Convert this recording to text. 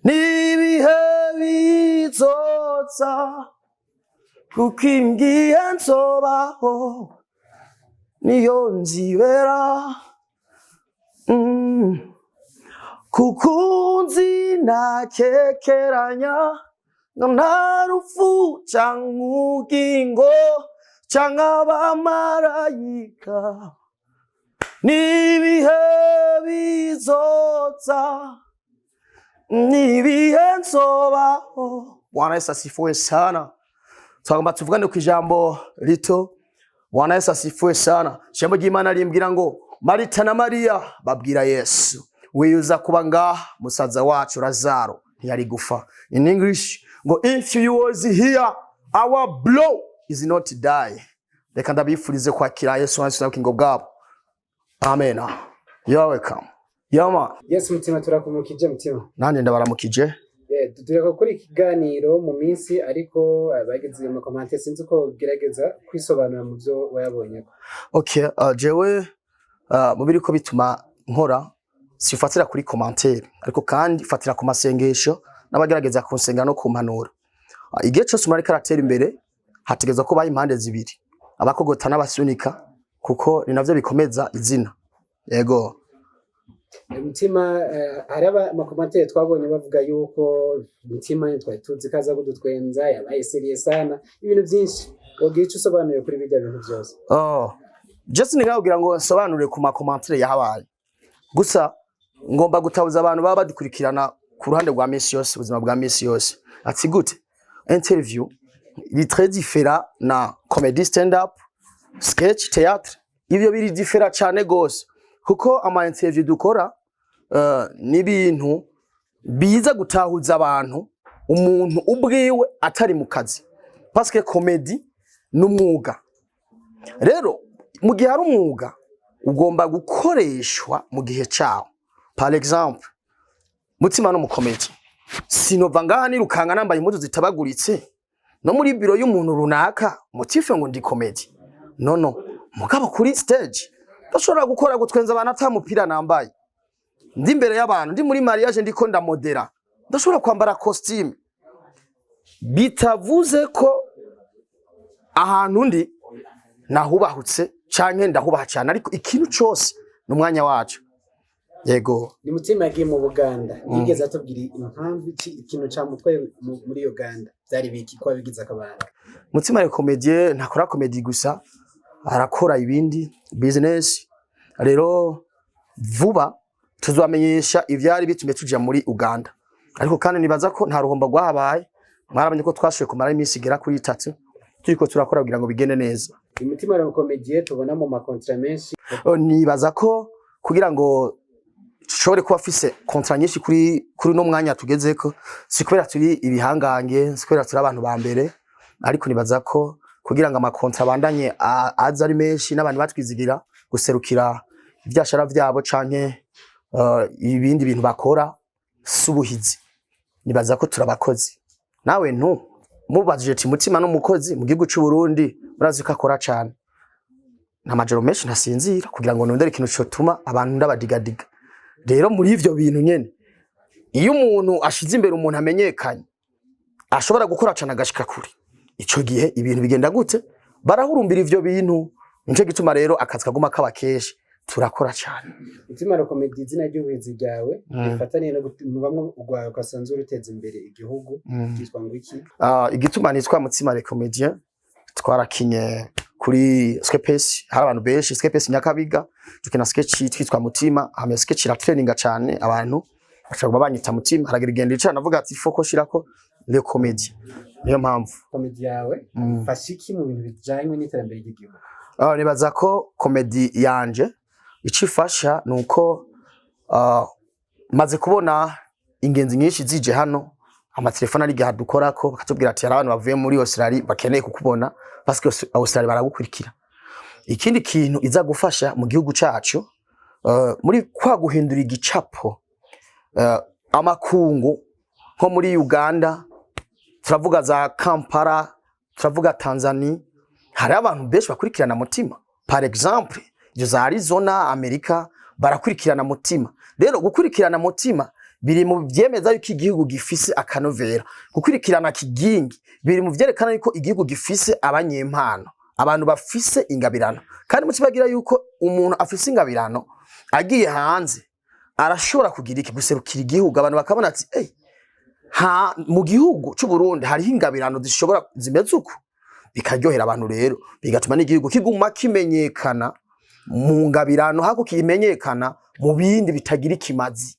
n'ibihe bizoza kuko imbwiye nzobaho niyo nzibera kuko nzi nakekeranya ngo nta rupfu canke ubugingo canke abamarayika n'ibihe bizoza n'ibihe nzobaho. Bwana Yesu asifiwe sana. Twagomba tuvugane ku ijambo rito. Bwana Yesu asifiwe sana. Ijambo ry'Imana rimbwira ngo Marita na Mariya babwira Yesu wiyuza kuba ngaha musaza wacu Lazaro ntiyari gufa. In English ngo if you was here our blow is not die. Reka ndabifurize kwakira Yesu wanyu n'ubugingo bwabo. Amen. You are welcome. Yama. Yes Mutima turakumukije Mutima. Nanje ndabaramukije. Tureka kuri ikiganiro mu minsi ariko bageze mu comment sinzi ko gerageza kwisobanura mu byo wayabonye. Okay, jewe mu biriko bituma nkora sifatira kuri commentaire ariko kandi fatira ku masengesho n'abagerageza kunsenga no kumpanura. Igihe cyose umari karatera imbere hategeza ko bayi impande zibiri abakogota n'abasunika kuko ni navyo bikomeza izina. Yego. Mutima haraba amakomantere twabonye bavuga yuko Mutima twari tuzi kaza gutwenza yabaye serious sana ibintu byinshi wogiye cyo sobanuye kuri bijya bintu byose. Just nigabwira ngo sobanure ku makomantere yahabaye. Gusa ngomba gutabuza abantu baba badukurikirana ku ruhande rwa Messi yose ubuzima bwa Messi yose. Ati gute interview il très différent na comedy stand up sketch théâtre ivyo biri different cyane gose kuko ama interview dukora ni bintu biza gutahuza abantu umuntu ubwiwe atari mu kazi parce que comedy n'umwuga. Rero mu gihe ari umwuga ugomba gukoreshwa mu gihe cyawo. Par exemple Mutima no mu comedy sinova ngaha nirukanga nambaye impuzu zitabaguritse no muri biro y'umuntu runaka mutife ngo ndi comedy no mugabo kuri stage ndashobora gukora gutwenza abantu atamupira nambaye ndi imbere y'abantu ndi muri mariage ndiko ndamodera ndashobora kwambara costume bitavuze ko ahantu ndi nahubahutse canke ndahubaha cyane ariko ikintu cyose n'umwanya wacu. Yego. Ni Mutima yagiye mu Buganda yigeze atubwira impamvu ikintu cyamutwaye muri Uganda byari biki kwa bigize akabanga. Mutima Le Comedien ntakora comedy gusa arakora ibindi business. Rero vuba tuzamenyesha ivyari bitumye tuja muri Uganda ariko kandi nibaza ko nta ruhomba rwahabaye mwaramenye ko twashoye kumara iminsi igera kuri 3 turiko turakora kugira ngo bigende neza. Mutima Le Comedien tubona mu makontra menshi nibaza ko kugira ngo shobore kuba afise kontra nyinshi kuri no mwanya tugezeko sikubera turi ibihangange sikubera turi abantu ba mbere ariko nibaza ko kugira ngo amakontra bandanye aza ari menshi n'abantu batwizigira guserukira ivyashara vyabo canke ibindi bintu bakora subuhizi. Nibaza ko turabakozi nawe mubajije ati Mutima n'umukozi mu gihugu cy'u Burundi murazi ko akora cyane nta majoro menshi ntasinzira kugira ngo nondere ikintu cyotuma abantu ndabadigadiga. Rero muri ivyo bintu nyene iyo umuntu ashize imbere umuntu amenyekanye ashobora gukora cyane agashika kuri ico gihe ibintu bigenda gute barahurumbira ivyo bintu nico gituma rero akazi kaguma kabakeshi turakora cyane. Mutima Le Comedien izina ry'ubuhizi ryawe bifataniye no bamwe ugwaye ukasanzura uteza imbere igihugu cyitwa ngo iki? Igituma nitwa Mutima Le Comedien twarakinye kuri skepesi hari abantu benshi skepesi Nyakabiga tukina sketch twitwa Mutima hame sketch la traininga cyane abantu bashaka banyita Mutima haragira igenda icana navuga ati foko shirako Le Comedien niyo mpamvu comedy yawe fashiki mu bintu bijanye n'iterambere ry'igihugu. Nibaza ko comedy yanje icifasha nuko maze kubona ingenzi nyinshi zije hano amatelefone ari gadukorako bakatubwira ati abantu bavuye muri Australia bakeneye kukubona parce que Australia baragukurikira. Ikindi kintu iza gufasha mu gihugu cyacu muri kwa guhindura igicapo amakungu nko muri Uganda turavuga za Kampala turavuga Tanzania hari abantu benshi bakurikirana Mutima. Par exemple izo za Arizona Amerika barakurikirana Mutima. Rero gukurikirana Mutima biri mu vyemeza yuko igihugu gifise akanovera. Gukurikirana kigingi biri mu vyerekana yuko igihugu gifise abanyempano, abantu bafise ingabirano. Kandi mukibagira yuko umuntu afise ingabirano agiye hanze arashobora kugira iki guserukira igihugu, abantu bakabona ati mu gihugu c'u Burundi hariho ingabirano zishobora zimeze uko, bikaryohera abantu rero, bigatuma n'igihugu kiguma kimenyekana mu ngabirano hako kimenyekana mu bindi bitagira ikimazi.